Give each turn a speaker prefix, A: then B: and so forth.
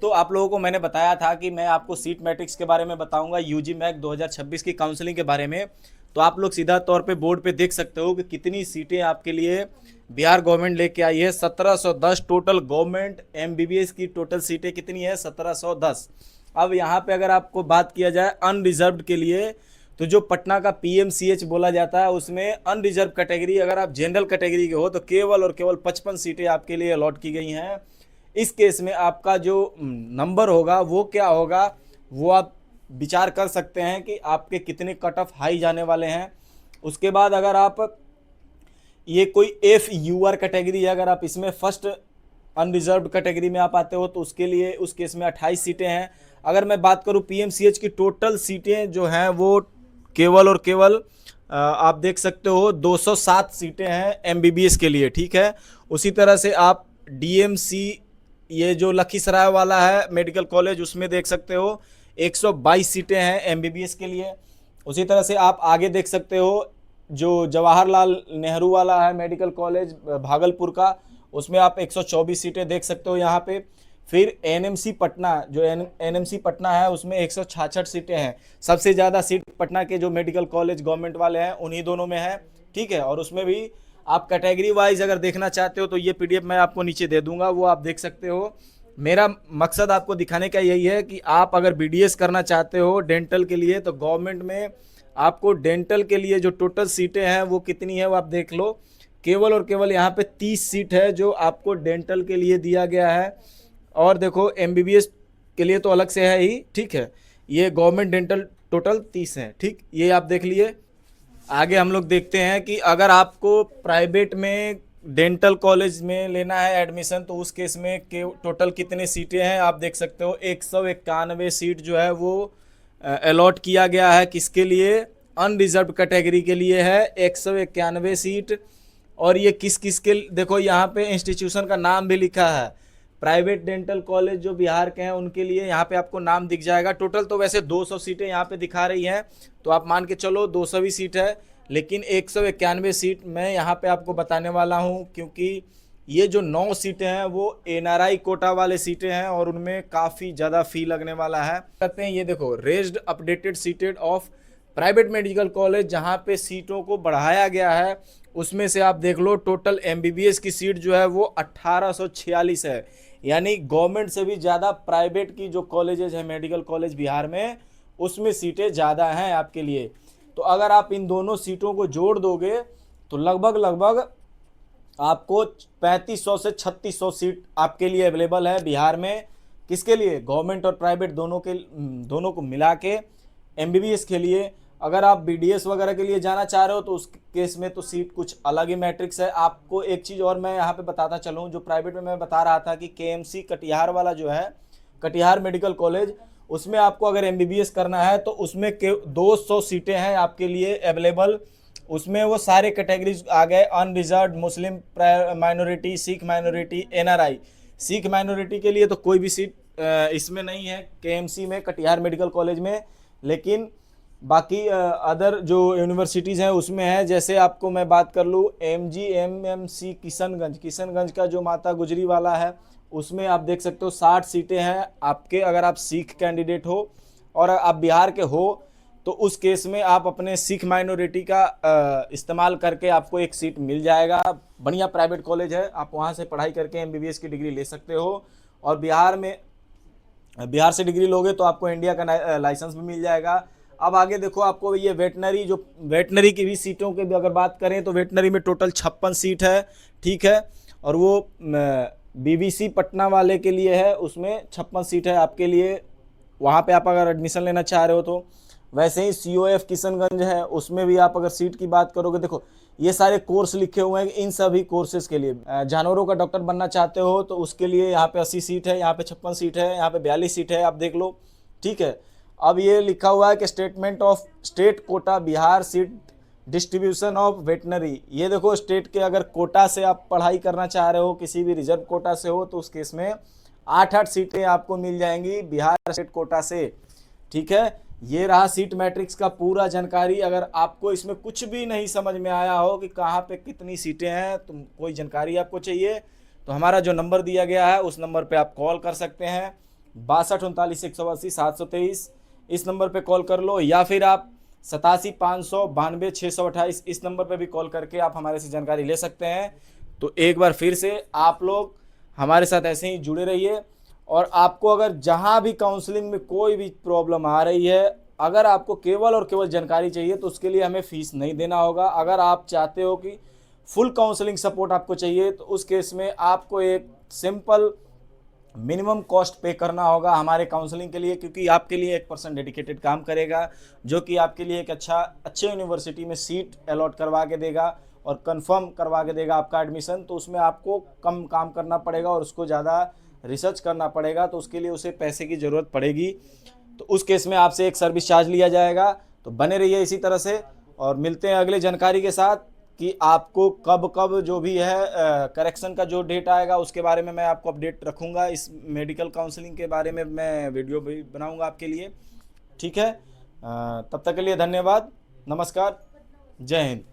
A: दोस्तों, आप लोगों को मैंने बताया था कि मैं आपको सीट मैट्रिक्स के बारे में बताऊंगा, यूजी मैक 2026 की काउंसलिंग के बारे में। तो आप लोग सीधा तौर पे बोर्ड पे देख सकते हो कि कितनी सीटें आपके लिए बिहार गवर्नमेंट लेके आई है। 1710 टोटल गवर्नमेंट एमबीबीएस की टोटल सीटें कितनी है? 1710। अब यहाँ पे अगर आपको बात किया जाए अनरिजर्व्ड के लिए, तो जो पटना का पीएमसीएच बोला जाता है, उसमें अनरिजर्व कैटेगरी, अगर आप जनरल कैटेगरी के हो तो केवल और केवल 55 सीटें आपके लिए अलॉट की गई हैं। इस केस में आपका जो नंबर होगा वो क्या होगा, वो आप विचार कर सकते हैं कि आपके कितने कट ऑफ हाई जाने वाले हैं। उसके बाद अगर आप ये कोई एफ यू आर कैटेगरी है, अगर आप इसमें फर्स्ट अनरिजर्व्ड कैटेगरी में आप आते हो तो उसके लिए उस केस में 28 सीटें हैं। अगर मैं बात करूं पीएमसीएच की टोटल सीटें जो हैं वो केवल और केवल आप देख सकते हो 207 सीटें हैं एमबीबीएस के लिए, ठीक है। उसी तरह से आप डीएमसी, ये जो लखीसराय वाला है मेडिकल कॉलेज, उसमें देख सकते हो 122 सीटें हैं एमबीबीएस के लिए। उसी तरह से आप आगे देख सकते हो जो जवाहरलाल नेहरू वाला है मेडिकल कॉलेज भागलपुर का, उसमें आप 124 सीटें देख सकते हो यहाँ पे। फिर एनएमसी पटना, जो एनएमसी पटना है, उसमें 166 सीटें हैं। सबसे ज़्यादा सीट पटना के जो मेडिकल कॉलेज गवर्नमेंट वाले हैं उन्हीं दोनों में है, ठीक है। और उसमें भी आप कैटेगरी वाइज अगर देखना चाहते हो तो ये पीडीएफ मैं आपको नीचे दे दूंगा, वो आप देख सकते हो। मेरा मकसद आपको दिखाने का यही है कि आप अगर बीडीएस करना चाहते हो डेंटल के लिए, तो गवर्नमेंट में आपको डेंटल के लिए जो टोटल सीटें हैं वो कितनी है वो आप देख लो। केवल और केवल यहाँ पे 30 सीट है जो आपको डेंटल के लिए दिया गया है। और देखो एमबीबीएस के लिए तो अलग से है ही, ठीक है। ये गवर्नमेंट डेंटल टोटल 30 है, ठीक, ये आप देख लिए। आगे हम लोग देखते हैं कि अगर आपको प्राइवेट में डेंटल कॉलेज में लेना है एडमिशन, तो उस केस में टोटल कितने सीटें हैं आप देख सकते हो। 191 सीट जो है वो अलॉट किया गया है, किसके लिए? अनरिजर्व कैटेगरी के लिए है 191 सीट। और ये किस किस के, देखो यहाँ पे इंस्टीट्यूशन का नाम भी लिखा है। प्राइवेट डेंटल कॉलेज जो बिहार के हैं उनके लिए यहाँ पे आपको नाम दिख जाएगा। टोटल तो वैसे 200 सीटें यहाँ पे दिखा रही हैं, तो आप मान के चलो 200 सीट है, लेकिन 191 सीट मैं यहाँ पे आपको बताने वाला हूँ, क्योंकि ये जो 9 सीटें हैं वो एनआरआई कोटा वाले सीटें हैं और उनमें काफ़ी ज़्यादा फी लगने वाला है। कहते हैं ये देखो raised updated seated of private medical college, जहाँ पे सीटों को बढ़ाया गया है, उसमें से आप देख लो टोटल एमबीबीएस की सीट जो है वो 1846 है। यानी गवर्नमेंट से भी ज़्यादा प्राइवेट की जो कॉलेजेज है मेडिकल कॉलेज बिहार में, उसमें सीटें ज़्यादा हैं आपके लिए। तो अगर आप इन दोनों सीटों को जोड़ दोगे तो लगभग लगभग आपको 3500 से 3600 सीट आपके लिए अवेलेबल है बिहार में। किसके लिए? गवर्नमेंट और प्राइवेट दोनों को मिला के एमबीबीएस के लिए। अगर आप बीडीएस वगैरह के लिए जाना चाह रहे हो तो उस केस में तो सीट कुछ अलग ही मैट्रिक्स है। आपको एक चीज़ और मैं यहाँ पे बताता चलूँ, जो प्राइवेट में मैं बता रहा था कि केएमसी कटिहार वाला जो है, कटिहार मेडिकल कॉलेज, उसमें आपको अगर एमबीबीएस करना है तो उसमें 200 सीटें हैं आपके लिए अवेलेबल। उसमें वो सारे कैटेगरीज आ गए, unreserved, Muslim minority, Sikh minority, NRI. Sikh minority के लिए तो कोई भी सीट इसमें नहीं है केएमसी में, कटिहार मेडिकल कॉलेज में, लेकिन बाकी अदर जो यूनिवर्सिटीज़ हैं उसमें है। जैसे आपको मैं बात कर लूँ एमजीएमएमसी किशनगंज का जो माता गुजरी वाला है, उसमें आप देख सकते हो 60 सीटें हैं आपके। अगर आप सिख कैंडिडेट हो और आप बिहार के हो तो उस केस में आप अपने सिख माइनॉरिटी का इस्तेमाल करके आपको एक सीट मिल जाएगा। बढ़िया प्राइवेट कॉलेज है, आप वहाँ से पढ़ाई करके एमबीबीएस की डिग्री ले सकते हो। और बिहार से डिग्री लोगे तो आपको इंडिया का लाइसेंस भी मिल जाएगा। अब आगे देखो, आपको ये वेटनरी की भी सीटों की भी अगर बात करें तो वेटनरी में टोटल 56 सीट है, ठीक है। और वो बीबीसी पटना वाले के लिए है, उसमें 56 सीट है आपके लिए, वहाँ पे आप अगर एडमिशन लेना चाह रहे हो तो। वैसे ही सीओएफ किशनगंज है, उसमें भी आप अगर सीट की बात करोगे, देखो ये सारे कोर्स लिखे हुए हैं। इन सभी कोर्सेज के लिए जानवरों का डॉक्टर बनना चाहते हो तो उसके लिए यहाँ पे 80 सीट है, यहाँ पे 56 सीट है, यहाँ पे 42 सीट है, आप देख लो, ठीक है। अब ये लिखा हुआ है कि statement of state quota Bihar seat distribution of veterinary. ये देखो स्टेट के अगर कोटा से आप पढ़ाई करना चाह रहे हो, किसी भी रिजर्व कोटा से हो, तो उस केस में 8 सीटें आपको मिल जाएंगी बिहार स्टेट कोटा से, ठीक है। ये रहा सीट मैट्रिक्स का पूरा जानकारी। अगर आपको इसमें कुछ भी नहीं समझ में आया हो कि कहाँ पे कितनी सीटें हैं, तो कोई जानकारी आपको चाहिए तो हमारा जो नंबर दिया गया है उस नंबर पे आप कॉल कर सकते हैं। 62 39 180 723 इस नंबर पे कॉल कर लो, या फिर आप 87 592 628 इस नंबर पे भी कॉल करके आप हमारे से जानकारी ले सकते हैं। तो एक बार फिर से आप लोग हमारे साथ ऐसे ही जुड़े रहिए, और आपको अगर जहां भी काउंसलिंग में कोई भी प्रॉब्लम आ रही है, अगर आपको केवल और केवल जानकारी चाहिए तो उसके लिए हमें फीस नहीं देना होगा। अगर आप चाहते हो कि फुल काउंसलिंग सपोर्ट आपको चाहिए तो उस केस में आपको एक सिंपल मिनिमम कॉस्ट पे करना होगा हमारे काउंसलिंग के लिए, क्योंकि आपके लिए एक पर्सन डेडिकेटेड काम करेगा जो कि आपके लिए एक अच्छे यूनिवर्सिटी में सीट अलॉट करवा के देगा और कंफर्म करवा के देगा आपका एडमिशन। तो उसमें आपको कम काम करना पड़ेगा और उसको ज़्यादा रिसर्च करना पड़ेगा, तो उसके लिए उसे पैसे की ज़रूरत पड़ेगी। तो उस केस में आपसे एक सर्विस चार्ज लिया जाएगा। तो बने रहिए इसी तरह से, और मिलते हैं अगले जानकारी के साथ कि आपको कब कब जो भी है करेक्शन का जो डेट आएगा उसके बारे में मैं आपको अपडेट रखूँगा। इस मेडिकल काउंसलिंग के बारे में मैं वीडियो भी बनाऊँगा आपके लिए, ठीक है। तब तक के लिए धन्यवाद, नमस्कार, जय हिंद।